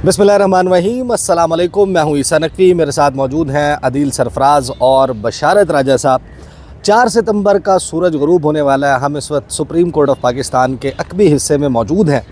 बिस्मिल्लाहिर्रहमानिर्रहीम, अस्सलाम वालेकुम। मैं हूँ ईसा नकवी, मेरे साथ मौजूद हैं अदील सरफराज और बशारत राजा साहब। 4 सितंबर का सूरज ग़रूब होने वाला है। हम इस वक्त सुप्रीम कोर्ट ऑफ पाकिस्तान के अक़बी हिस्से में मौजूद हैं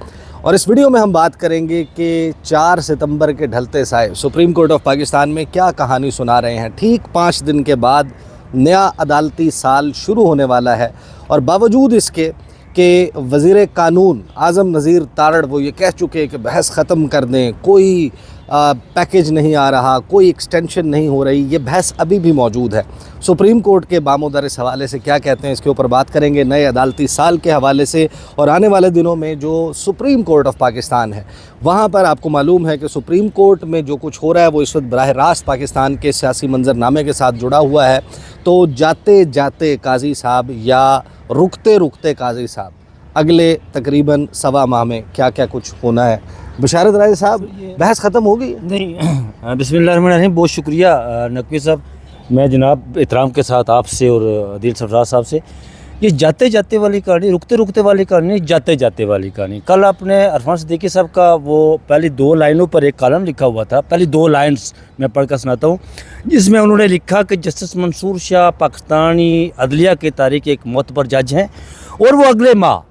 और इस वीडियो में हम बात करेंगे कि 4 सितंबर के ढलते साए सुप्रीम कोर्ट ऑफ पाकिस्तान में क्या कहानी सुना रहे हैं। ठीक 5 दिन के बाद नया अदालती साल शुरू होने वाला है और बावजूद इसके कि वज़ीर कानून आज़म नज़ीर तारड़ वो ये कह चुके हैं कि बहस ख़त्म कर दें, कोई पैकेज नहीं आ रहा, कोई एक्सटेंशन नहीं हो रही, ये बहस अभी भी मौजूद है। सुप्रीम कोर्ट के बामोदर इस हवाले से क्या कहते हैं, इसके ऊपर बात करेंगे। नए अदालती साल के हवाले से और आने वाले दिनों में जो सुप्रीम कोर्ट ऑफ पाकिस्तान है वहाँ पर आपको मालूम है कि सुप्रीम कोर्ट में जो कुछ हो रहा है वो इस वक्त बराह रास्त पाकिस्तान के सियासी मंजरनामे के साथ जुड़ा हुआ है। तो जाते जाते काजी साहब या रुकते रुकते काजी साहब अगले तकरीबन सवा माह में क्या क्या कुछ होना है। बशारत राजा साहब, बहस ख़त्म हो गई? नहीं, बिस्मिल्लाहिर्रहमानिर्रहीम। बहुत शुक्रिया नकवी साहब। मैं जनाब एहतराम के साथ आपसे और अदील सरफराज साहब से, ये जाते जाते वाली कहानी, रुकते रुकते वाली कहानी, जाते जाते वाली कहानी। कल आपने अरफान सिद्दीकी साहब का वो पहली 2 लाइनों पर एक कॉलम लिखा हुआ था, पहली 2 लाइन्स मैं पढ़ कर सुनाता हूँ, जिसमें उन्होंने लिखा कि जस्टिस मंसूर शाह पाकिस्तानी अदलिया के तारीख एक मोतबर जज हैं और वो अगले माह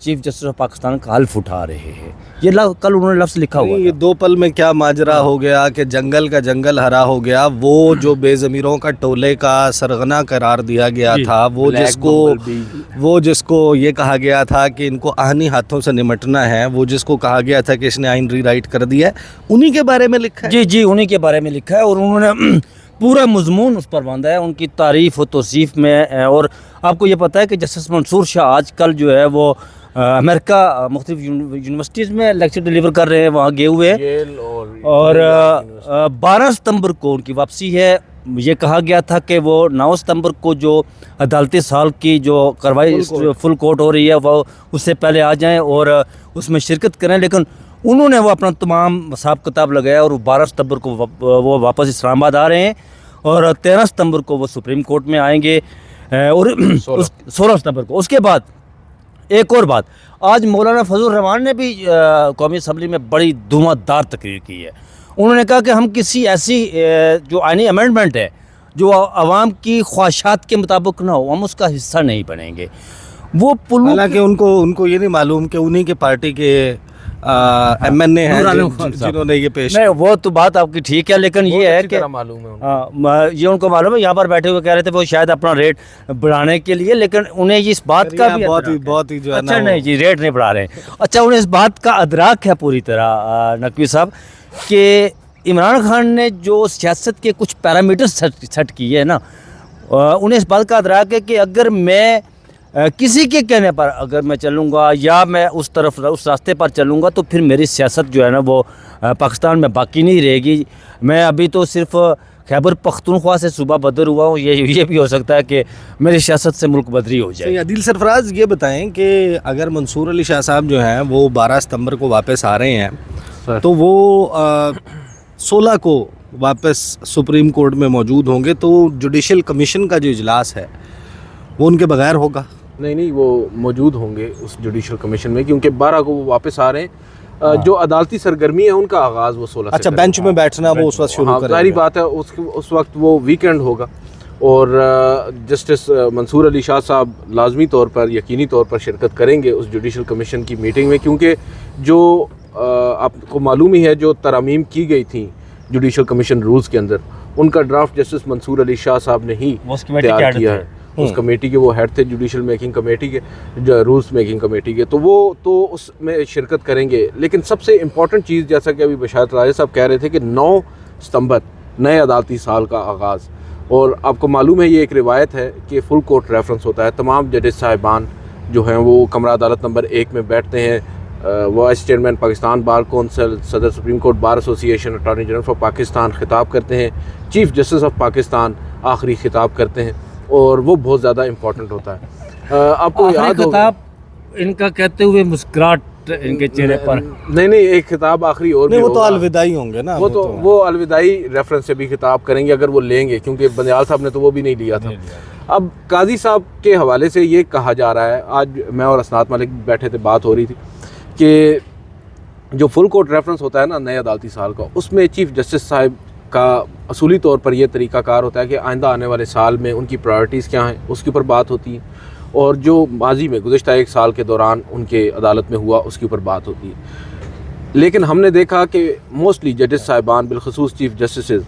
चीफ जस्टिस ऑफ पाकिस्तान का हल्फ उठा रहे हैं। ये कल उन्होंने लफ्ज़ लिखा हुआ। ये 2 पल में क्या माजरा हो गया कि जंगल का जंगल हरा हो गया। वो जो बेज़मीरों का टोले का सरगना करार दिया गया था, वो जिसको ये कहा गया था कि इनको आहनी हाथों से निमटना है, वो जिसको कहा गया था कि इसने आइन रीराइट कर दिया है, उन्हीं के बारे में लिखा है। जी, उन्हीं के बारे में लिखा है और उन्होंने पूरा मजमून उस पर बांधा है, उनकी तारीफ़ और तौसीफ़ में। और आपको ये पता है कि जस्टिस मंसूर शाह आजकल जो है वो अमेरिका मुख्तलिफ यूनिवर्सिटीज़ में लेक्चर डिलीवर कर रहे हैं, वहाँ गए हुए हैं और 12 सितंबर को उनकी वापसी है। ये कहा गया था कि वो 9 सितंबर को जो अदालती साल की जो कार्रवाई फुल कोर्ट हो रही है वो उससे पहले आ जाएं और उसमें शिरकत करें, लेकिन उन्होंने वो अपना तमाम हिसाब किताब लगाया और 12 सितंबर को वो वापस इस्लामाबाद आ रहे हैं और 13 सितंबर को वो सुप्रीम कोर्ट में आएंगे और 16 सितंबर को। उसके बाद एक और बात, आज मौलाना फजल रहमान ने भी कौमी असम्बली में बड़ी धुआंधार तकरीर की है। उन्होंने कहा कि हम किसी ऐसी जो आईनी अमेंडमेंट है जो आवाम की ख्वाहिशात के मुताबिक ना हो, हम उसका हिस्सा नहीं बनेंगे। वो हालांकि उनको ये नहीं मालूम कि उन्हीं के पार्टी के MNA हैं जिन्होंने ये पेश। नहीं, वो तो बात आपकी ठीक है, लेकिन ये है कि मालूम है, ये उनको मालूम है। यहाँ पर बैठे हुए कह रहे थे वो शायद अपना रेट बढ़ाने के लिए, लेकिन उन्हें इस बात का भी बहुत ही जो है अच्छा नहीं जी, रेट नहीं बढ़ा रहे। अच्छा, उन्हें इस बात का अदराक है पूरी तरह नकवी साहब कि इमरान खान ने जो सियासत के कुछ पैरामीटर सेट किए हैं ना, उन्हें इस बात का अदराक है कि अगर मैं किसी के कहने पर अगर मैं चलूँगा या मैं उस रास्ते पर चलूँगा तो फिर मेरी सियासत जो है ना वो पाकिस्तान में बाकी नहीं रहेगी। मैं अभी तो सिर्फ खैबर पख्तूनख्वा से सूबा बदर हुआ हूँ, ये भी हो सकता है कि मेरी सियासत से मुल्क बदरी हो जाए। अदील सरफराज, ये बताएं कि अगर मंसूर अली शाह साहब जो हैं वो 12 सितंबर को वापस आ रहे हैं तो वो 16 को वापस सुप्रीम कोर्ट में मौजूद होंगे, तो जुडिशल कमीशन का जो इजलास है वो उनके बगैर होगा? नहीं, वो मौजूद होंगे उस जुडिशल कमीशन में, क्योंकि 12 को वो वापस आ रहे हैं। जो अदालती सरगर्मी है उनका आगाज़ वो 16 अच्छा, बेंच में बैठना वो उस वक्त शुरू करेंगे। सारी बात है, उस वक्त वो वीकेंड होगा और जस्टिस मंसूर अली शाह साहब लाजमी तौर पर, यकीनी तौर पर शिरकत करेंगे उस जुडिशल कमीशन की मीटिंग में, क्योंकि जो आपको मालूम ही है जो तरमीम की गई थी जुडिशल कमीशन रूल्स के अंदर, उनका ड्राफ्ट जस्टिस मंसूर अली शाह साहब ने ही तैयार किया है। उस कमेटी के वो हेड थे, जुडिशल मेकिंग कमेटी के, जो रूल्स मेकिंग कमेटी के, तो वो तो उसमें शिरकत करेंगे। लेकिन सबसे इम्पॉर्टेंट चीज़, जैसा कि अभी बशारत राजा साहब कह रहे थे कि 9 सितंबर नए अदालती साल का आगाज़, और आपको मालूम है ये एक रिवायत है कि फुल कोर्ट रेफरेंस होता है। तमाम जजेस साहिबान जो हैं वो कमरा अदालत नंबर 1 में बैठते हैं। Vice chairman Pakistan bar council, सदर supreme court bar association, attorney general for Pakistan खिताब करते हैं, चीफ जस्टिस ऑफ पाकिस्तान आखिरी खिताब करते हैं और वो बहुत ज़्यादा इम्पोर्टेंट होता है। आपको याद होगा इनका कहते हुए मुस्कुराहट इनके चेहरे पर। नहीं, एक खिताब आखिरी और नहीं, वो तो अलविदाई होंगे ना, वो अलविदाई रेफरेंस से भी खिताब करेंगे अगर वो लेंगे, क्योंकि बंदियाल साहब ने तो वो भी नहीं लिया था। अब काजी साहब के हवाले से ये कहा जा रहा है, आज मैं और असनात मलिक बैठे थे, बात हो रही थी कि जो फुल कोर्ट रेफरेंस होता है ना नए अदालती साल का, उसमें चीफ जस्टिस साहब का असूली तौर पर यह तरीक़ाकार होता है कि आइंदा आने वाले साल में उनकी प्रायोरिटीज़ क्या हैं उसके ऊपर बात होती है, और जो माजी में गुज़श्ता एक साल के दौरान उनके अदालत में हुआ उसके ऊपर बात होती है। लेकिन हमने देखा कि मोस्टली जजेस साहिबान बिलखसूस चीफ जस्टिस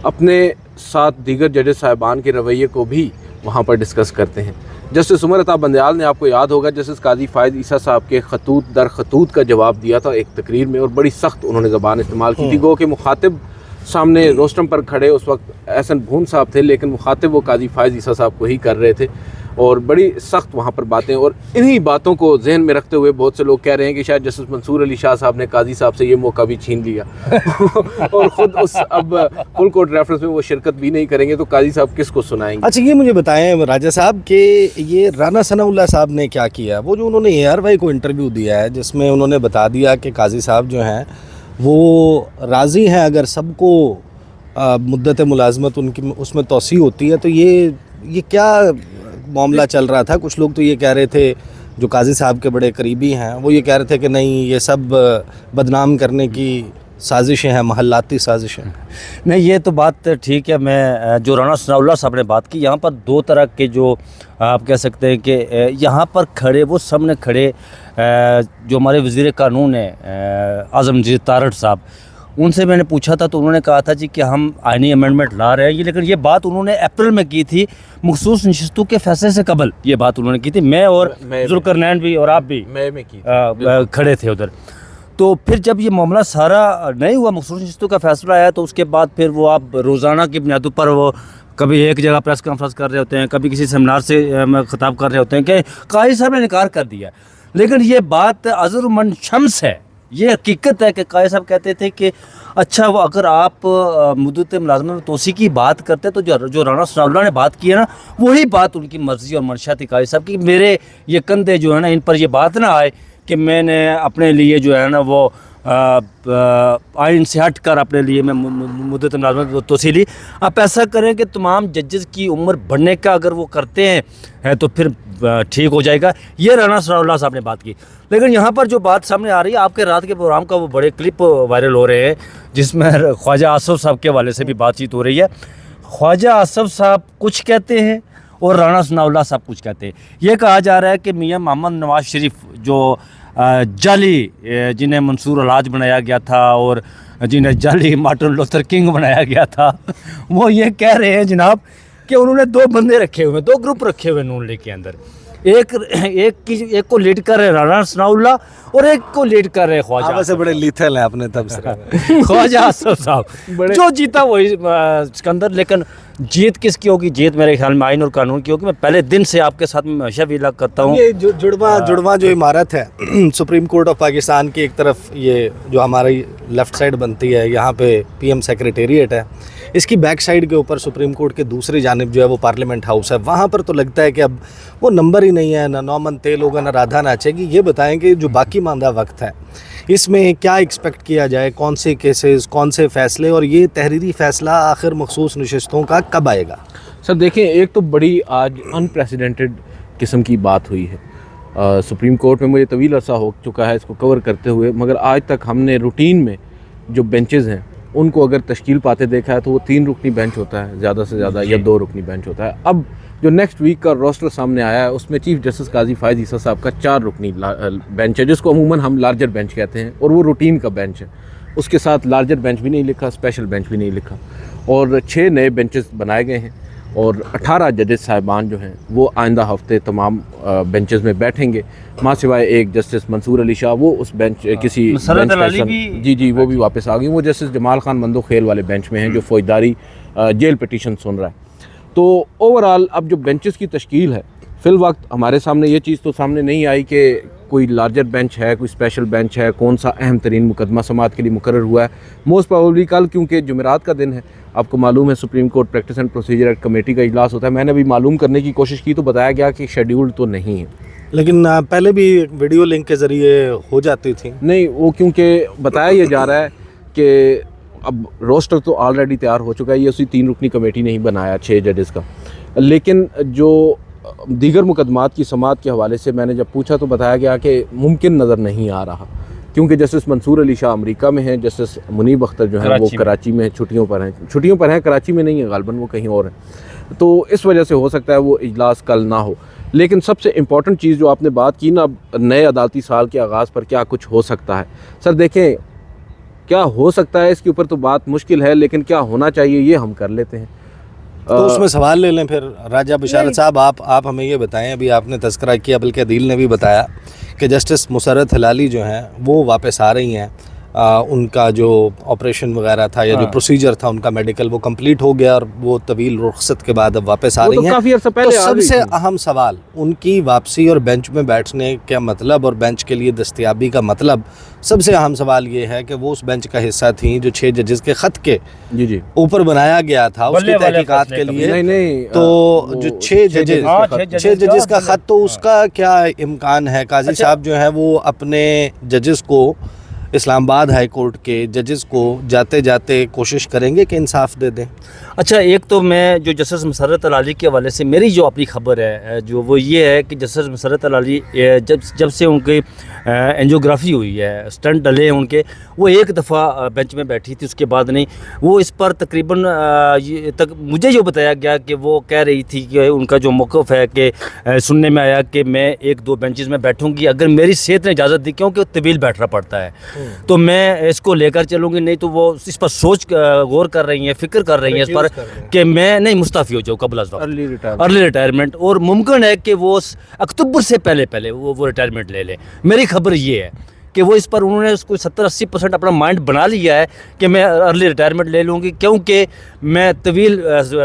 अपने साथ दीगर जजेस साहिबान के रवैये को भी वहाँ पर डिस्कस करते हैं। जस्टिस उमर अता बंदयाल ने, आपको याद होगा, जस्टिस काजी फ़ायद ईसा साहब के खतूत दर खतूत का जवाब दिया था एक तकरीर में, और बड़ी सख्त उन्होंने ज़बान इस्तेमाल की थी। गो के मुखातिब सामने रोस्टम पर खड़े उस वक्त एहसन भून साहब थे, लेकिन मुखातिब वो काजी फ़ायद ईसा साहब को ही कर रहे थे, और बड़ी सख्त वहाँ पर बातें। और इन्हीं बातों को जहन में रखते हुए बहुत से लोग कह रहे हैं कि शायद जस्टिस मंसूर अली शाह साहब ने काजी साहब से ये मौका भी छीन लिया और ख़ुद उस अब फुल कोर्ट रेफरेंस में वो शिरकत भी नहीं करेंगे, तो काजी साहब किसको सुनाएंगे। अच्छा, ये मुझे बताएं राजा साहब कि ये राना सनाउल्लाह साहब ने क्या किया, वो जो उन्होंने ARY को इंटरव्यू दिया है जिसमें उन्होंने बता दिया कि काजी साहब जो हैं वो राज़ी हैं अगर सबको मुद्दत मुलाजमत उनकी उसमें तोसी होती है, तो ये क्या मामला चल रहा था। कुछ लोग तो ये कह रहे थे, जो काजी साहब के बड़े करीबी हैं, वो ये कह रहे थे कि नहीं, ये सब बदनाम करने की साजिशें हैं, महल्लाती साजिशें। नहीं, ये तो बात ठीक है। मैं जो राना सनाउल्लाह साहब ने बात की, यहाँ पर दो तरह के जो आप कह सकते हैं कि यहाँ पर खड़े, वो सामने खड़े जो हमारे वज़ीर कानून हैं आज़मजीद तारड़ साहब, उनसे मैंने पूछा था तो उन्होंने कहा था जी कि हम आईनी अमेंडमेंट ला रहे हैं ये, लेकिन ये बात उन्होंने अप्रैल में की थी, मखसूस नशिस्तों के फैसले से कबल ये बात उन्होंने की थी। मैं और जुल्करनैन भी और आप भी में की खड़े थे उधर। तो फिर जब ये मामला सारा नहीं हुआ, मखसूस नशिस्तों का फैसला आया, तो उसके बाद फिर वो आप रोज़ाना की बुनियादों पर वो कभी एक जगह प्रेस कॉन्फ्रेंस कर रहे होते हैं, कभी किसी सेमिनार से खिताब कर रहे होते हैं कि काजी साहब ने इनकार कर दिया। लेकिन ये बात अज़रुमन शम्स है, ये हकीकत है कि काजी साहब कहते थे कि अच्छा, वो अगर आप मुद्दत मुलाज़मत में तोसी की बात करते तो जो राना सनाउल्लाह ने बात की है ना, वही बात उनकी मर्ज़ी और मंशा थी काजी साहब की। मेरे ये कंधे जो है ना, इन पर ये बात ना आए कि मैंने अपने लिए जो है ना वो आइन से हट कर अपने लिए मैं मुद्दत मुलाज़मत तोसी ली। आप ऐसा करें कि तमाम जजेस की उम्र बढ़ने का अगर वो करते हैं तो फिर ठीक हो जाएगा। ये राना सनाउल्लाह साहब ने बात की। लेकिन यहाँ पर जो बात सामने आ रही है, आपके रात के प्रोग्राम का वो बड़े क्लिप वायरल हो रहे हैं जिसमें ख्वाजा आसफ़ साहब के हवाले से भी बातचीत हो रही है। ख्वाजा आसफ़ साहब कुछ कहते हैं और राना सनाउल्लाह साहब कुछ कहते हैं। ये कहा जा रहा है कि मियाँ मोहम्मद नवाज शरीफ जो जाली, जिन्हें मंसूर अल-हाज बनाया गया था और जिन्हें जाली मार्टिन लूथर किंग बनाया गया था, वो ये कह रहे हैं जनाब कि उन्होंने दो बंदे रखे हुए, दो ग्रुप रखे हुए नून लीग के अंदर। एक को लीड कर रहे राना सनाउल्लाह और एक को लीड कर रहे ख्वाजा। से बड़े लीथल हैं अपने तब से ख्वाजा आसफ़ साहब जो जीता वही सिकंदर। लेकिन जीत किसकी होगी? जीत मेरे ख्याल में आइन और कानून की होगी। मैं पहले दिन से आपके साथ में हमेशा भी लग करता हूँ। ये जुड़वा जो इमारत है सुप्रीम कोर्ट ऑफ पाकिस्तान की, एक तरफ ये जो हमारी लेफ़्ट साइड बनती है, यहाँ पे PM सेक्रेटेरिएट है, इसकी बैक साइड के ऊपर सुप्रीम कोर्ट के दूसरी जानिब जो है वो पार्लियामेंट हाउस है। वहाँ पर तो लगता है कि अब वो नंबर ही नहीं है, ना नौमन तेल होगा, ना राधा नाचेगी। ये बताएं कि जो बाकी मांदा वक्त है इसमें क्या एक्सपेक्ट किया जाए, कौन से केसेस, कौन से फ़ैसले, और ये तहरीरी फ़ैसला आखिर मखसूस नशिस्तों का कब आएगा? सर देखें, एक तो बड़ी आज अनप्रेसिडेंटेड किस्म की बात हुई है सुप्रीम कोर्ट में। मुझे तवील अरसा हो चुका है इसको कवर करते हुए, मगर आज तक हमने रूटीन में जो बेंचेस हैं उनको अगर तश्कील पाते देखा है तो वो 3 रुकनी बेंच होता है ज़्यादा से ज़्यादा, या 2 रुकनी बेंच होता है। अब जो नेक्स्ट वीक का रोस्टर सामने आया है उसमें चीफ जस्टिस काजी फ़ायद ईसा साहब का 4 रुकनी बेंच है, जिसको अमूमन हम लार्जर बेंच कहते हैं, और वो रूटीन का बेंच है। उसके साथ लार्जर बेंच भी नहीं लिखा, स्पेशल बेंच भी नहीं लिखा, और 6 नए बेंचेस बनाए गए हैं, और 18 जजेस साहिबान जो हैं वो आइंदा हफ्ते तमाम बेंचेस में बैठेंगे, माँ सिवाय एक जस्टिस मंसूर अली शाह, वो उस बेंच किसी जी वो भी वापस आ गई। वो जस्टिस जमाल खान मंदो खेल वाले बेंच में हैं जो फौजदारी जेल पिटीशन सुन रहा है। तो ओवरऑल अब जो बेंचेस की तश्कील है, फ़िल वक्त हमारे सामने ये चीज़ तो सामने नहीं आई कि कोई लार्जर बेंच है, कोई स्पेशल बेंच है, कौन सा अहम तरीन मुकदमा समाअत के लिए मुकर्रर हुआ है। मोस्ट प्रोबेबली कल, क्योंकि जुमेरात का दिन है, आपको मालूम है supreme court practice and procedure act committee का इजलास होता है। मैंने अभी मालूम करने की कोशिश की तो बताया गया कि शेड्यूल्ड तो नहीं है, लेकिन पहले भी वीडियो लिंक के ज़रिए हो जाती थी। नहीं, वो क्योंकि बताया ये जा रहा है कि अब रोस्टर तो ऑलरेडी तैयार हो चुका है, ये उसी 3 रुकनी कमेटी ने ही बनाया 6 जजेस का। लेकिन जो दीगर मुकदमात की समाअत के हवाले से मैंने जब पूछा तो बताया गया कि मुमकिन नज़र नहीं आ रहा क्योंकि जस्टिस मंसूर अली शाह अमेरिका में हैं, जस्टिस मुनीब अख्तर जो हैं वो कराची में छुट्टियों पर हैं, कराची में नहीं है गालबन, वो कहीं और हैं। तो इस वजह से हो सकता है वो इजलास कल ना हो। लेकिन सबसे इम्पॉर्टेंट चीज़ जो आपने बात की ना, नए अदालती साल के आगाज़ पर क्या कुछ हो सकता है। सर देखें, क्या हो सकता है इसके ऊपर तो बात मुश्किल है, लेकिन क्या होना चाहिए ये हम कर लेते हैं। तो उसमें सवाल ले लें फिर राजा बशारत साहब, आप हमें ये बताएं, अभी आपने तज़किरा किया, बल्कि अदील ने भी बताया कि जस्टिस मुसर्रत हिलाली जो हैं वो वापस आ रही हैं। उनका जो ऑपरेशन वगैरह था या जो प्रोसीजर था उनका मेडिकल, वो कंप्लीट हो गया और वो तवील रुखसत के बाद अब वापस आ रही हैं। काफ़ी अर्सा पहले तो सबसे अहम सवाल उनकी वापसी और बेंच में बैठने का मतलब और बेंच के लिए दस्तयाबी का मतलब, सबसे अहम सवाल ये है कि वो उस बेंच का हिस्सा थी जो 6 जजेस के ख़त के ऊपर बनाया गया था उसकी तहकीकात के लिए। नहीं, तो जो 6 जजेस का ख़त, तो उसका क्या इम्कान है? काजी साहब जो है वो अपने जजेस को, इस्लामाबाद हाई कोर्ट के जजेस को जाते जाते कोशिश करेंगे कि इंसाफ दे दें? अच्छा, एक तो मैं जो जस्टिस मुसर्रत अली के हवाले से मेरी जो अपनी खबर है जो वो ये है कि जस्टिस मुसर्रत अली जब से उनकी एंजियोग्राफी हुई है, स्टंट डले हैं उनके, वो एक दफ़ा बेंच में बैठी थी, उसके बाद नहीं। वो इस पर तकरीबन तक मुझे जो बताया गया कि वो कह रही थी कि उनका जो मौक़िफ़ है कि सुनने में आया कि मैं 1-2 बेंचेस में बैठूंगी अगर मेरी सेहत ने इजाज़त दी, क्योंकि तवील बैठना पड़ता है, तो मैं इसको लेकर चलूँगी, नहीं तो वो इस पर गौर कर रही हैं, फ़िक्र कर रही हैं इस पर कि मैं नहीं मुस्ताफ़ी हो जाऊँ कबल अर्ली रिटायरमेंट, और मुमकिन है कि वो अक्टूबर से पहले वो रिटायरमेंट ले लें। मेरी खबर ये है कि वो इस पर उन्होंने उसको 70-80% अपना माइंड बना लिया है कि मैं अर्ली रिटायरमेंट ले लूँगी, क्योंकि मैं तवील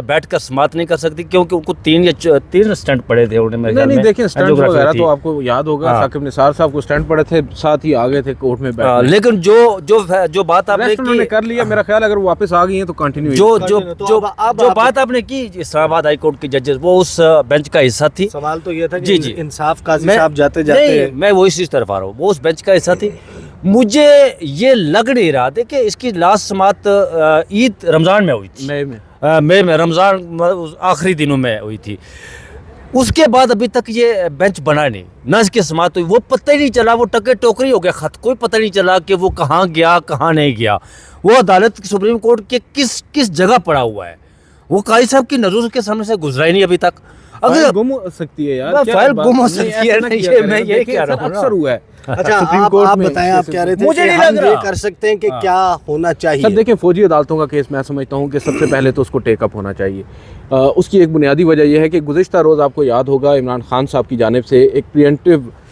बैठ कर समात नहीं कर सकती, क्योंकि उनको 3 स्टंट पड़े थे उन्होंने। नहीं देखिए, स्टंट वगैरह तो आपको याद होगा, साकिब निसार साहब को स्टंट पड़े थे, साथ ही आ गए थे कोर्ट में बैठने। लेकिन जो बात आपने की कर लिया, मेरा ख्याल अगर वो वापस आ गई हैं तो कंटिन्यू। जो बात आपने की इस्लामाबाद हाई कोर्ट के जजेस, वो उस बेंच का हिस्सा थी। सवाल तो ये था कि इंसाफ काजी साहब जाते जाते, मैं वो इस तरफ आ रहा हूँ, वो उस बेंच का हिस्सा थी। मुझे ये लग नहीं रहा था कि इसकी लास्ट समात ईद रमज़ान में हुई थी, मई में रमज़ान आखिरी दिनों में हुई थी। उसके बाद अभी तक ये बेंच बना नहीं, ना इसकी समात हुई, वो पता ही नहीं चला, वो टके टोकरी हो गया ख़त, कोई पता नहीं चला कि वो कहाँ गया कहाँ नहीं गया। वो अदालत सुप्रीम कोर्ट के किस जगह पड़ा हुआ है, वो काजी साहब की नज़रों के सामने से गुजरा ही नहीं अभी तक। अगर गुम हो सकती है यार, फाइल गुम हो सकती है, मैं ये कह रहा हूँ, अक्सर हुआ है। अच्छा, आप बताएं, आप कह रहे थे मुझे नहीं लग रहा, ये कर सकते हैं कि क्या होना चाहिए? सर देखिए, फौजी अदालतों का केस मैं समझता हूँ कि सबसे पहले तो उसको टेकअप होना चाहिए। उसकी एक बुनियादी वजह यह है कि गुज़िश्ता रोज़ आपको याद होगा इमरान खान साहब की जानिब से एक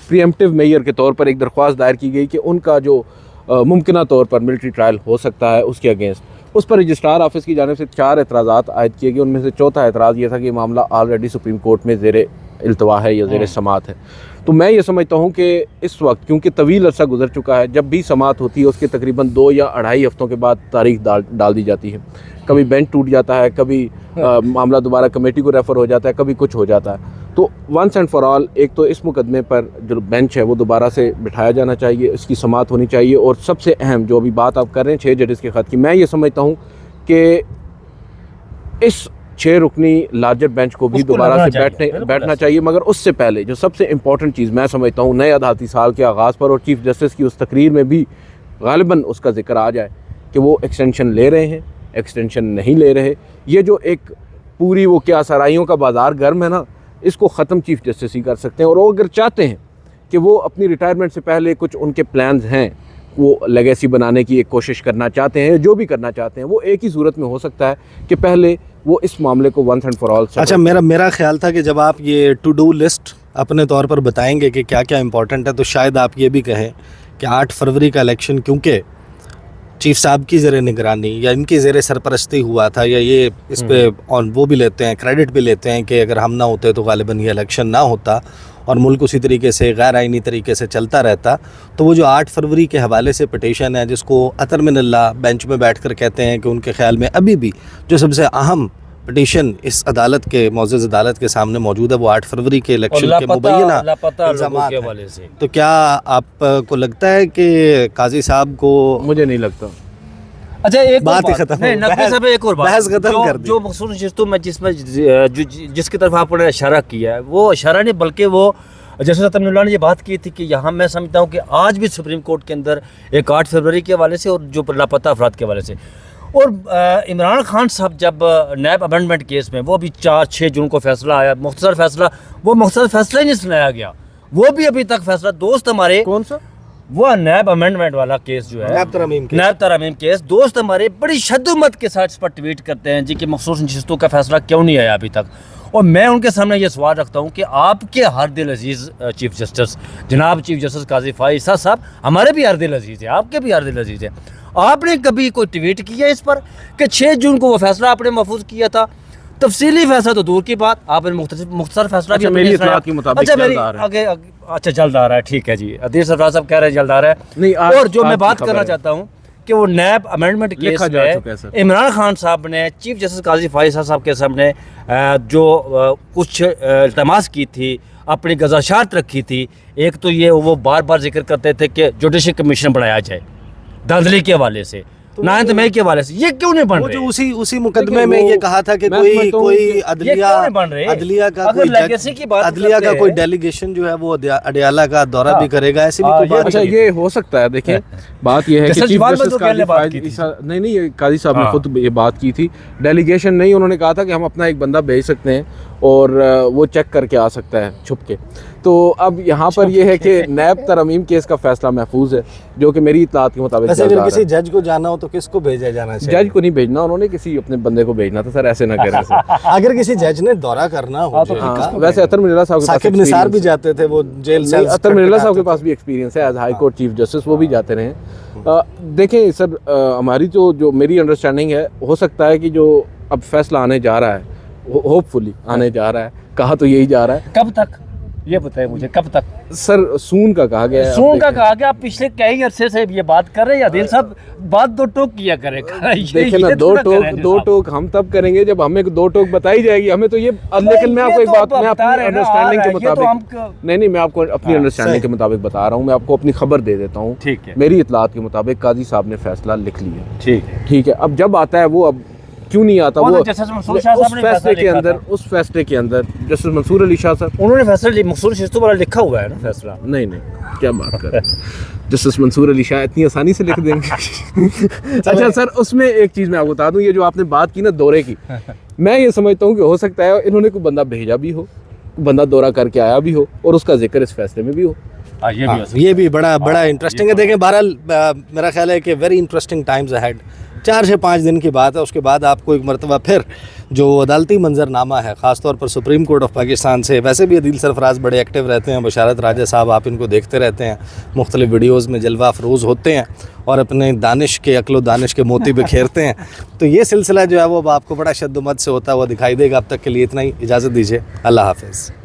प्रिएम्प्टिव मेयर के तौर पर एक दरख्वास्त दायर की गई कि उनका जो मुमकिना तौर पर मिलिट्री ट्रायल हो सकता है उसके अगेंस्ट, उस पर रजिस्ट्रार ऑफिस की जानिब से 4 एतराज़ात आयद किए गए। उनमें से चौथा एतराज़ ये था कि मामला ऑलरेडी सुप्रीम कोर्ट में ज़ेरे इल्तवा है या ज़ेरे समात है। तो मैं ये समझता हूँ कि इस वक्त क्योंकि तवील अरसा गुजर चुका है, जब भी समात होती है उसके तकरीबन 2 या 2.5 हफ्तों के बाद तारीख डाल दी जाती है। कभी बेंच टूट जाता है, कभी मामला दोबारा कमेटी को रेफ़र हो जाता है, कभी कुछ हो जाता है। तो वंस एंड फॉर ऑल एक तो इस मुकदमे पर जो बेंच है वो दोबारा से बिठाया जाना चाहिए, इसकी समात होनी चाहिए। और सबसे अहम जो अभी बात आप कर रहे हैं 6 जजेस के ख़त की, मैं ये समझता हूँ कि इस 6 रुकनी लार्जर बेंच को भी दोबारा से बैठना चाहिए। मगर उससे पहले जो सबसे इम्पॉर्टेंट चीज़ मैं समझता हूँ, नए अदालती साल के आगाज़ पर और चीफ जस्टिस की उस तकरीर में भी गालिबन उसका जिक्र आ जाए कि वो एक्सटेंशन ले रहे हैं, एक्सटेंशन नहीं ले रहे। ये जो एक पूरी वो क्या सराइयों का बाज़ार गर्म है ना, इसको ख़त्म चीफ जस्टिस ही कर सकते हैं। और वो अगर चाहते हैं कि वो अपनी रिटायरमेंट से पहले कुछ उनके प्लान्स हैं, वो लेगेसी बनाने की एक कोशिश करना चाहते हैं, जो भी करना चाहते हैं, वो एक ही सूरत में हो सकता है कि पहले वो इस मामले को वंस एंड फॉर ऑल। अच्छा, मेरा ख्याल था कि जब आप ये टू डू लिस्ट अपने तौर पर बताएंगे कि क्या क्या इंपॉर्टेंट है, तो शायद आप ये भी कहें कि 8 फरवरी का इलेक्शन क्योंकि चीफ साहब की ज़ेरे निगरानी या इनकी ज़ेरे सरपरस्ती हुआ था, या ये इस पे ऑन वो भी लेते हैं, क्रेडिट भी लेते हैं कि अगर हम ना होते तो गालिबन ये इलेक्शन ना होता और मुल्क उसी तरीके से गैर आइनी तरीके से चलता रहता। तो वो जो 8 फरवरी के हवाले से पिटीशन है, जिसको अतर मिनल्ला बेंच में बैठकर कहते हैं कि उनके ख्याल में अभी भी जो सबसे अहम पिटीशन इस अदालत के मौजूद अदालत के सामने मौजूद है, वो 8 फरवरी के इलेक्शन के मुबैना इल्ज़ामात हैं। तो क्या आपको लगता है कि काजी साहब को? मुझे नहीं लगता। अच्छा, एक बात ही खत्म, एक और बात बहस खत्म कर दी। जो मखसूस जिसमें जिसकी तरफ आपने इशारा किया है, वो इशारा नहीं बल्कि वो जैसे अतमुल्लाह ने ये बात की थी कि यहाँ मैं समझता हूँ कि आज भी सुप्रीम कोर्ट के अंदर एक 8 फरवरी के हवाले से और जो लापता अफराद के हवाले से, और इमरान खान साहब जब नैब अमेंडमेंट केस में वो भी 4-6 जून को फैसला आया, मुख्तसर फैसला, वो मुख्तसर फैसला ही नहीं सुनाया गया, वो भी अभी तक फैसला दोस्त हमारे कौन सा वो नैब अमेंडमेंट वाला केस जो है, नैब तरमीम केस, दोस्त हमारे बड़ी शद्दुमत के साथ इस पर ट्वीट करते हैं जी कि मखसूस नशिस्तों का फैसला क्यों नहीं आया अभी तक। और मैं उनके सामने ये सवाल रखता हूँ कि आपके हर दिल अजीज़ चीफ जस्टिस जनाब चीफ जस्टिस काजी फ़ाइज़ साहब, हमारे भी हर दिल अजीज़ है, आपके भी हर दिल अजीज़ है, आपने कभी कोई ट्वीट किया इस पर कि 6 जून को वो फैसला आपने महफूज किया था? तफसीली फैसला तो दूर की बात, आपने मुख्तसर फैसला भी मेरी इत्तलात के मुताबिक अच्छा जल्द आ रहा है, ठीक है जी, अदील सरफराज साहब कह रहे हैं जल्द आ रहा है नहीं। और जो मैं बात करना चाहता हूँ कि वो नैब अमेंडमेंट केस में इमरान खान साहब ने चीफ जस्टिस काजी फ़ाइज़ साहब के सामने जो कुछ इल्तमास की थी, अपनी गज़ाशात रखी थी, एक तो ये वो बार बार जिक्र करते थे कि जुडिशल कमीशन बनाया जाए धांधली के हवाले से, नायंत मई के हवाले से, ये क्यों नहीं बन रहे? जो उसी मुकदमे में ये कहा था कि कोई अदलिया का कोई डेलीगेशन जो है वो अडयाला का दौरा भी करेगा, ऐसी भी कोई बात। अच्छा ये हो सकता है, देखें बात ये है कि चीफ जस्टिस नहीं ये काजी साहब ने खुद ये बात की थी, डेलीगेशन नहीं, उन्होंने कहा था कि हम अपना एक बंदा भेज सकते हैं और वो चेक करके आ सकता है छुप के। तो अब यहाँ पर ये है कि नैब तरमीम केस का फैसला महफूज है, जो कि मेरी इत्तलात के मुताबिक अगर किसी जज को जाना हो तो किसको भेजा जाना चाहिए? जज को नहीं भेजना, उन्होंने किसी अपने बंदे को भेजना था सर, ऐसे ना करें सर। अगर किसी जज ने दौरा करना हो तो वैसे अतर मिर्ज़ा साहब के साकिब निसार भी जाते थे, वो जेल से अतर मिर्ज़ा साहब के पास भी एक्सपीरियंस है as high court chief justice, वो भी जाते रहे। देखें सर, हमारी जो मेरी अंडरस्टैंडिंग है, हो सकता है कि जो अब फैसला आने जा रहा है, होपफुली आने जा रहा है, कहा तो यही जा रहा है, कब तक ये बताइए मुझे, कब तक? सर सून का कहा गया है, सून का कहा गया। आप पिछले कई अरसे से ये बात कर रहे हैं, आदिल साहब बात 2 टोक किया करें। देखिए ना, 2 टोक हम तब करेंगे जब हमें 2 टोक बताई जाएगी हमें, तो ये लेकिन मैं आपको एक बात, मैं अपनी अंडरस्टैंडिंग के मुताबिक नहीं मैं आपको अपनी अंडरस्टैंडिंग के मुताबिक बता रहा हूँ, मैं आपको अपनी खबर दे देता हूँ, ठीक है। मेरी मेरी इत्तलात के मुताबिक काजी साहब ने फैसला लिख लिया, ठीक है। अब जब आता है वो, अब क्यों नहीं आता वो उस फैसले के अंदर जस्टिस मंसूर अली शाह साहब, उन्होंने फैसला मंसूर नशिस्तों वाला लिखा हुआ है ना फैसला? नहीं क्या बात कर रहे हैं, जस्टिस मंसूर अली शाह इतनी आसानी से लिख देंगे? अच्छा सर, उसमें एक चीज़ मैं आपको बता दूं, ये जो आपने बात की ना दौरे की, मैं ये समझता हूँ कि हो सकता है इन्होंने कोई बंदा भेजा भी हो, बंदा दौरा करके आया भी हो, और उसका जिक्र इस फैसले में भी हो। ये भी बड़ा इंटरेस्टिंग है। देखें, बहरहाल मेरा ख्याल है कि वेरी इंटरेस्टिंग टाइम्स अहेड। 4 से 5 दिन की बात है, उसके बाद आपको एक मरतबा फिर जो अदालती मंजरनामा है, ख़ासतौर पर सुप्रीम कोर्ट ऑफ पाकिस्तान से, वैसे भी अदील सरफराज बड़े एक्टिव रहते हैं, बशारत राजा साहब आप इनको देखते रहते हैं, मुख्तलिफ वीडियोज़ में जलवा अफरोज़ होते हैं और अपने दानिश के अक्ल दानिश के मोती बिखेरते हैं। तो ये सिलसिला जो है वो अब आपको बड़ा शद्दुमत से होता हुआ दिखाई देगा। अब तक के लिए इतना ही, इजाज़त दीजिए, अल्लाह हाफ़िज़।